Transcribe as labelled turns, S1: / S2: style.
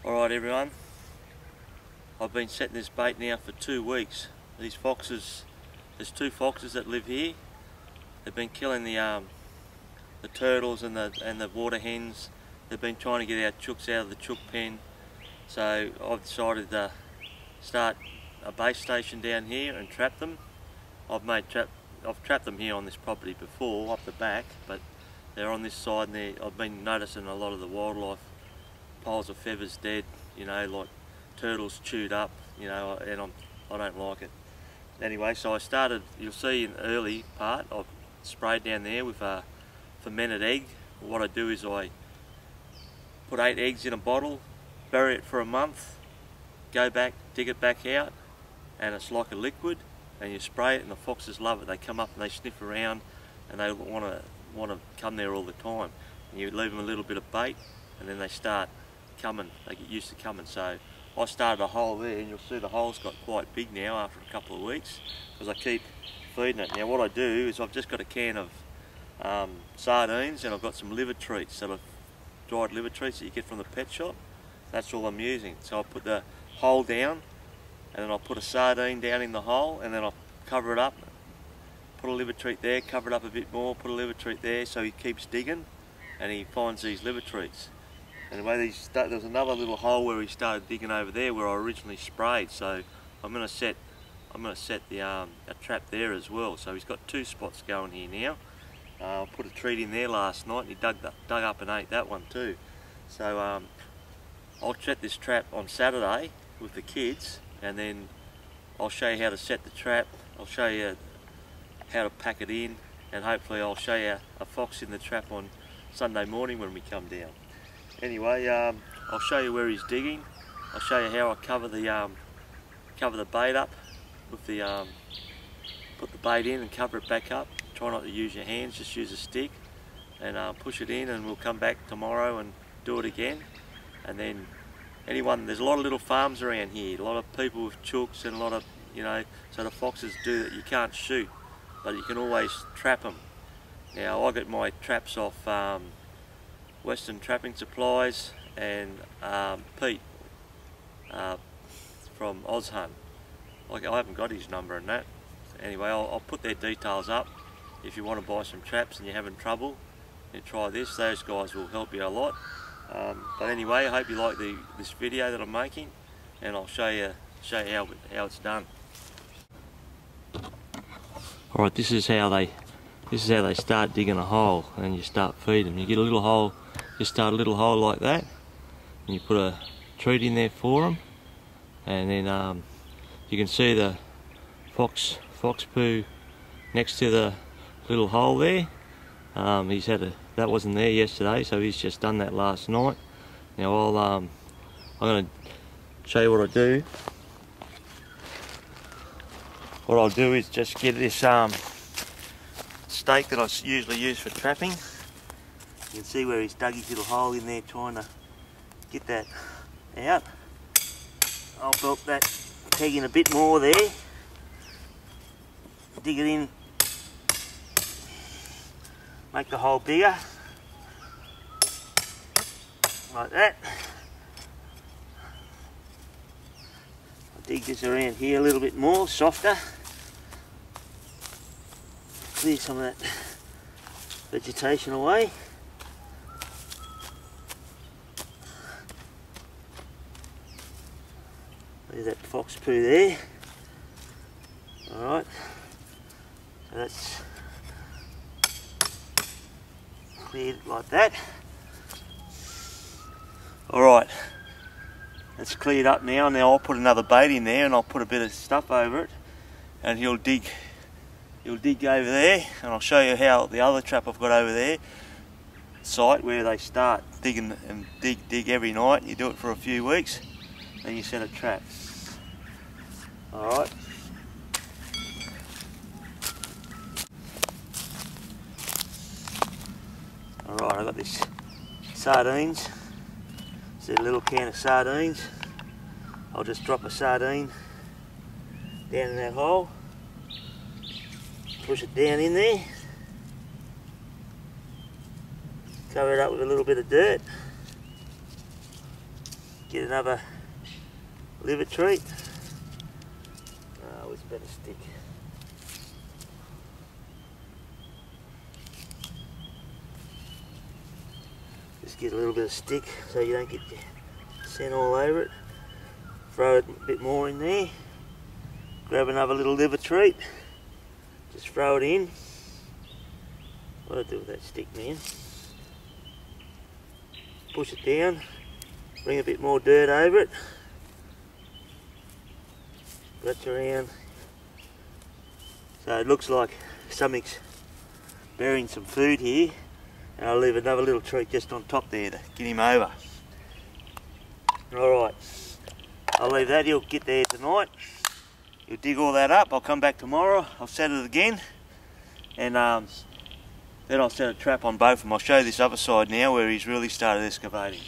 S1: Alright everyone, I've been setting this bait now for 2 weeks. These foxes, there's 2 foxes that live here. They've been killing the turtles and the water hens. They've been trying to get our chooks out of the chook pen. So I've decided to start a base station down here and trap them. I've trapped them here on this property before, up the back, but they're on this side and I've been noticing a lot of the wildlife, piles of feathers dead, you know, like turtles chewed up, you know, and I don't like it. Anyway, so I started, you'll see in the early part, I've sprayed down there with a fermented egg. What I do is I put 8 eggs in a bottle, bury it for a month, go back, dig it back out, and it's like a liquid, and you spray it and the foxes love it. They come up and they sniff around and they want to come there all the time. And you leave them a little bit of bait and then they start coming, they get used to coming. So I started a hole there, and you'll see the hole's got quite big now after a couple of weeks because I keep feeding it. Now what I do is I've just got a can of sardines, and I've got some liver treats, sort of dried liver treats that you get from the pet shop. That's all I'm using. So I'll put the hole down, and then I'll put a sardine down in the hole, and then I'll cover it up, put a liver treat there, cover it up a bit more, put a liver treat there, so he keeps digging and he finds these liver treats. Anyway, there was another little hole where he started digging over there where I originally sprayed, so I'm going to set the a trap there as well. So he's got 2 spots going here now. I put a treat in there last night and he dug up and ate that one too. So I'll set this trap on Saturday with the kids, and then I'll show you how to set the trap. I'll show you how to pack it in, and hopefully I'll show you a fox in the trap on Sunday morning when we come down. Anyway, I'll show you where he's digging. I'll show you how I cover the bait up with the put the bait in and cover it back up. Try not to use your hands, just use a stick, and push it in, and we'll come back tomorrow and do it again. And then there's a lot of little farms around here, a lot of people with chooks and a lot of, you know, so the foxes do that. You can't shoot, but you can always trap them. Now I get my traps off Western Trapping Supplies and Pete from Ozhunt. Like, I haven't got his number and that. Anyway, I'll put their details up. If you want to buy some traps and you're having trouble, then try this. Those guys will help you a lot. But anyway, I hope you like this video that I'm making, and I'll show you how it's done. Alright, this is how they start digging a hole, and you start feeding. You get a little hole, you start a little hole like that, and you put a treat in there for them, and then you can see the fox poo next to the little hole there. That wasn't there yesterday, so he's just done that last night. Now I'm going to show you what I do. What I'll do is just get this stake that I usually use for trapping. You can see where he's dug his little hole in there trying to get that out. I'll belt that peg in a bit more there. Dig it in, make the hole bigger, like that. I'll dig this around here a little bit more, softer. Clear some of that vegetation away. There's that fox poo there. Alright, so that's cleared like that. Alright, it's cleared up now. Now I'll put another bait in there, and I'll put a bit of stuff over it, and he'll dig over there, and I'll show you how the other trap I've got over there, site where they start digging and dig every night. You do it for a few weeks, then you set a trap. Alright. Alright, I've got this sardines. It's a little can of sardines. I'll just drop a sardine down in that hole. Push it down in there. Cover it up with a little bit of dirt.
S2: get another liver treat. Oh, it's better stick. Just get a little bit of stick so you don't get your scent all over it. Throw a bit more in there. Grab another little liver treat. Just throw it in. What do I do with that stick, man? Push it down. Bring a bit more dirt over it. Scratch around. So it looks like something's burying some food here. And I'll leave another little treat just on top there to get him over. Alright, I'll leave that, he'll get there tonight. He'll dig all that up, I'll come back tomorrow, I'll set it again. And then I'll set a trap on both of them. I'll show you this other side now where he's really started excavating.